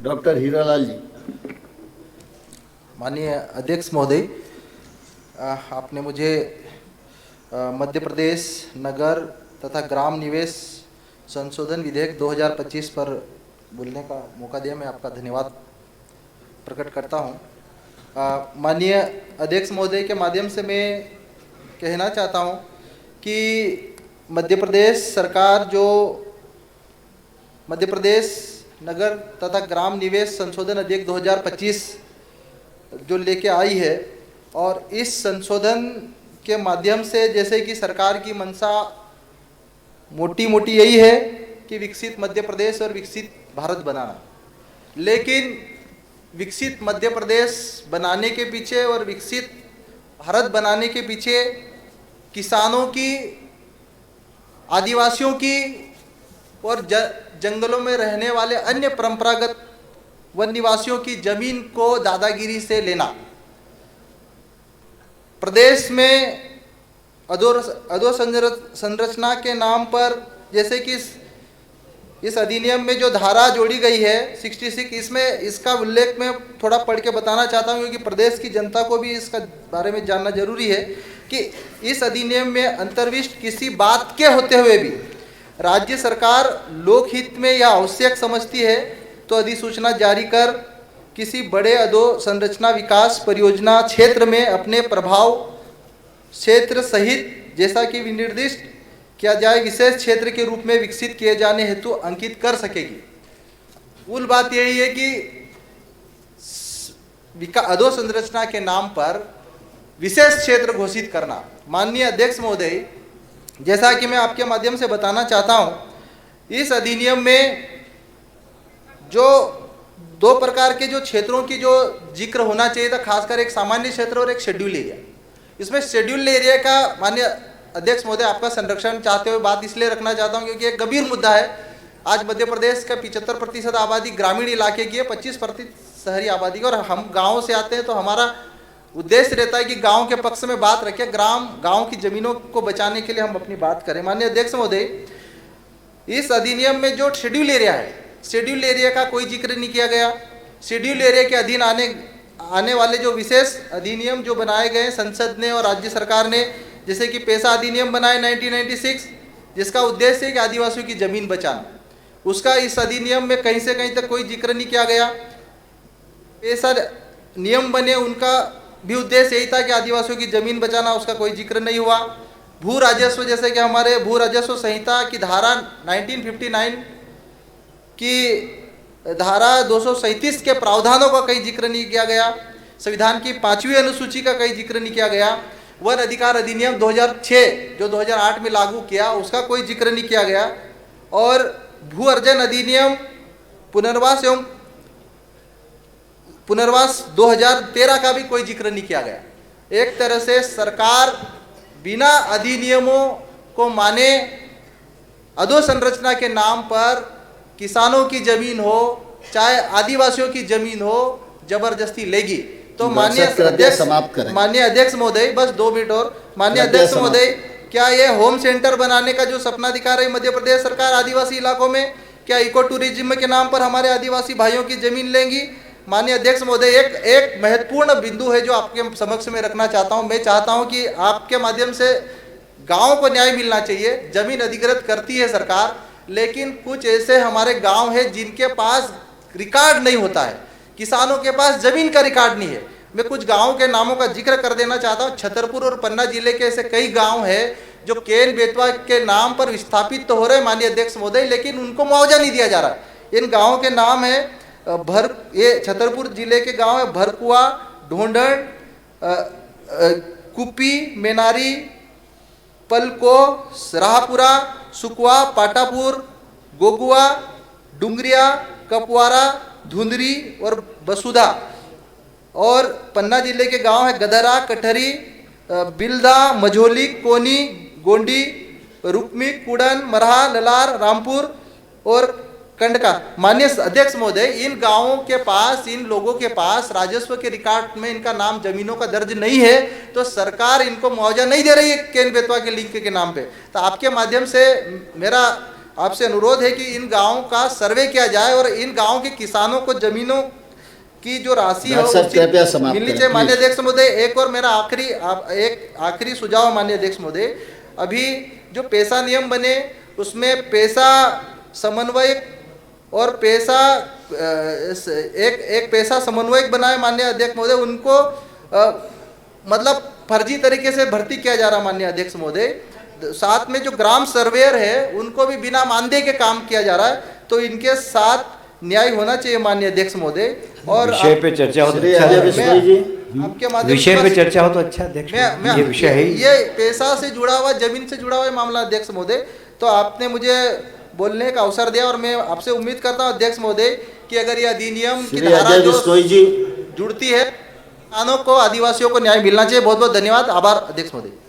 Doctor Hiralal जी। माननीय अध्यक्ष महोदय, आपने मुझे मध्य प्रदेश नगर तथा ग्राम निवेश संशोधन विधेयक 2025 पर बोलने का मौका दिया। मैं आपका धन्यवाद प्रकट करता हूं। माननीय अध्यक्ष महोदय के माध्यम से मैं कहना चाहता हूं कि मध्य प्रदेश सरकार जो मध्य प्रदेश नगर तथा ग्राम निवेश संशोधन अधिनियम 2025 जो लेके आई है, और इस संशोधन के माध्यम से जैसे कि सरकार की मंशा मोटी मोटी यही है कि विकसित मध्य प्रदेश और विकसित भारत बनाना, लेकिन विकसित मध्य प्रदेश बनाने के पीछे और विकसित भारत बनाने के पीछे किसानों की, आदिवासियों की और जंगलों में रहने वाले अन्य परंपरागत वन निवासियों की जमीन को दादागिरी से लेना, प्रदेश में अधोसंरचना के नाम पर, जैसे कि इस अधिनियम में जो धारा जोड़ी गई है 66, इसमें इसका उल्लेख मैं थोड़ा पढ़ के बताना चाहता हूँ, क्योंकि प्रदेश की जनता को भी इसका बारे में जानना जरूरी है कि इस अधिनियम में अंतर्विष्ट किसी बात के होते हुए भी राज्य सरकार लोकहित में यह आवश्यक समझती है तो अधिसूचना जारी कर किसी बड़े अधोसंरचना विकास परियोजना क्षेत्र में अपने प्रभाव क्षेत्र सहित, जैसा कि विनिर्दिष्ट किया जाए, विशेष क्षेत्र के रूप में विकसित किए जाने हेतु अंकित कर सकेगी। मूल बात यही है कि अधोसंरचना के नाम पर विशेष क्षेत्र घोषित करना। माननीय अध्यक्ष महोदय, जैसा कि मैं आपके माध्यम से बताना चाहता हूं, इस अधिनियम में जो दो प्रकार के जो क्षेत्रों की जो जिक्र होना चाहिए था, खासकर एक सामान्य क्षेत्र और एक शेड्यूल एरिया। इसमें शेड्यूल एरिया का माननीय अध्यक्ष महोदय आपका संरक्षण चाहते हुए बात इसलिए रखना चाहता हूं क्योंकि एक गंभीर मुद्दा है। आज मध्य प्रदेश का 75% आबादी ग्रामीण इलाके की है, 25% शहरी आबादी की, और हम गाँव से आते हैं तो हमारा उद्देश्य रहता है कि गांव के पक्ष में बात रखें, गांव की जमीनों को बचाने के लिए हम अपनी बात करें। माननीय अध्यक्ष महोदय, इस अधिनियम में जो शेड्यूल एरिया है, शेड्यूल एरिया का कोई जिक्र नहीं किया गया। शेड्यूल एरिया के अधीन आने वाले जो विशेष अधिनियम जो बनाए गए संसद ने और राज्य सरकार ने, जैसे कि पैसा अधिनियम बनाए 1996, जिसका उद्देश्य है कि आदिवासियों की जमीन बचाना, उसका इस अधिनियम में कहीं से कहीं तक कोई जिक्र नहीं किया गया। पैसा नियम बने, उनका भी उद्देश्य यही था कि आदिवासियों की जमीन बचाना, उसका कोई जिक्र नहीं हुआ। भू राजस्व, जैसे कि हमारे भू राजस्व संहिता की धारा 1959 की धारा 237 के प्रावधानों का कहीं जिक्र नहीं किया गया। संविधान की 5वीं अनुसूची का कहीं जिक्र नहीं किया गया। वन अधिकार अधिनियम 2006 जो 2008 में लागू किया, उसका कोई जिक्र नहीं किया गया। और भू अर्जन अधिनियम पुनर्वास 2013 का भी कोई जिक्र नहीं किया गया। एक तरह से सरकार बिना अधिनियमों को माने अधोसंरचना के नाम पर किसानों की जमीन हो, चाहे आदिवासियों की जमीन हो, जबरदस्ती लेगी। तो माननीय अध्यक्ष महोदय, बस 2 मिनट और। माननीय अध्यक्ष महोदय, क्या ये होम सेंटर बनाने का जो सपना दिखा रही मध्य प्रदेश सरकार आदिवासी इलाकों में, क्या इको टूरिज्म के नाम पर हमारे आदिवासी भाइयों की जमीन लेंगी? माननीय अध्यक्ष महोदय, एक महत्वपूर्ण बिंदु है जो आपके समक्ष में रखना चाहता हूं। मैं चाहता हूं कि आपके माध्यम से गांव को न्याय मिलना चाहिए। जमीन अधिग्रहित करती है सरकार, लेकिन कुछ ऐसे हमारे गांव हैं जिनके पास रिकॉर्ड नहीं होता है, किसानों के पास जमीन का रिकॉर्ड नहीं है। मैं कुछ गाँव के नामों का जिक्र कर देना चाहता हूँ। छतरपुर और पन्ना जिले के ऐसे कई गाँव हैं जो केन बेतवा के नाम पर विस्थापित तो हो रहे हैं माननीय अध्यक्ष महोदय, लेकिन उनको मुआवजा नहीं दिया जा रहा। इन गाँवों के नाम है ये छतरपुर जिले के गांव है भरकुआ, ढोंढण, कुपी, मेनारी, पलको, राहपुरा, सुकवा, पाटापुर, गोगुआ, डुंगरिया, कपवारा, धुंधरी और बसुधा। और पन्ना जिले के गांव है गदरा, कठरी, बिलदा, मझोली, कोनी, गोंडी, रुक्मी, कुड़न, मरहा, ललार, रामपुर और कंडका। माननीय अध्यक्ष महोदय, इन गांवों के पास, इन लोगों के पास राजस्व के रिकॉर्ड में इनका नाम जमीनों का दर्ज नहीं है, तो सरकार इनको मुआवजा नहीं दे रही है केन बेतवा के लिंक के नाम पे। तो आपके माध्यम से मेरा आपसे अनुरोध है कि इन गाँव का सर्वे किया जाए और इन गाँव के किसानों को जमीनों की जो राशि हो डॉक्टर साहब, कृपया समाप्त मिलनी करें, चाहिए। माननीय प्लीज। अध्यक्ष महोदय, एक और मेरा एक आखिरी सुझाव माननीय अध्यक्ष महोदय, अभी जो पैसा नियम बने उसमें पैसा समन्वयक और पैसा एक पैसा समन्वयक बनाए माननीय अध्यक्ष महोदय, उनको मतलब फर्जी तरीके से भर्ती किया जा रहा माननीय अध्यक्ष महोदय। साथ में जो ग्राम सर्वेयर है उनको भी बिना मानदेय के काम किया जा रहा है, तो इनके साथ न्याय होना चाहिए माननीय अध्यक्ष महोदय। और विषय पे चर्चा हो तो श्री अच्छा अजय है। बिश्नोई जी, आपके माध्यम विषय से पे बस- चर्चा हो तो अच्छा अध्यक्ष, ये विषय है ही। ये पैसा से जुड़ा हुआ, जमीन से जुड़ा हुआ मामला अध्यक्ष महोदय, तो आपने मुझे बोलने का अवसर दिया और मैं आपसे उम्मीद करता हूं अध्यक्ष महोदय कि अगर यह अधिनियम की श्री धारा अजय जो बिश्नोई जी, जुड़ती है, किसानों को, आदिवासियों को न्याय मिलना चाहिए। बहुत बहुत धन्यवाद, आभार अध्यक्ष महोदय।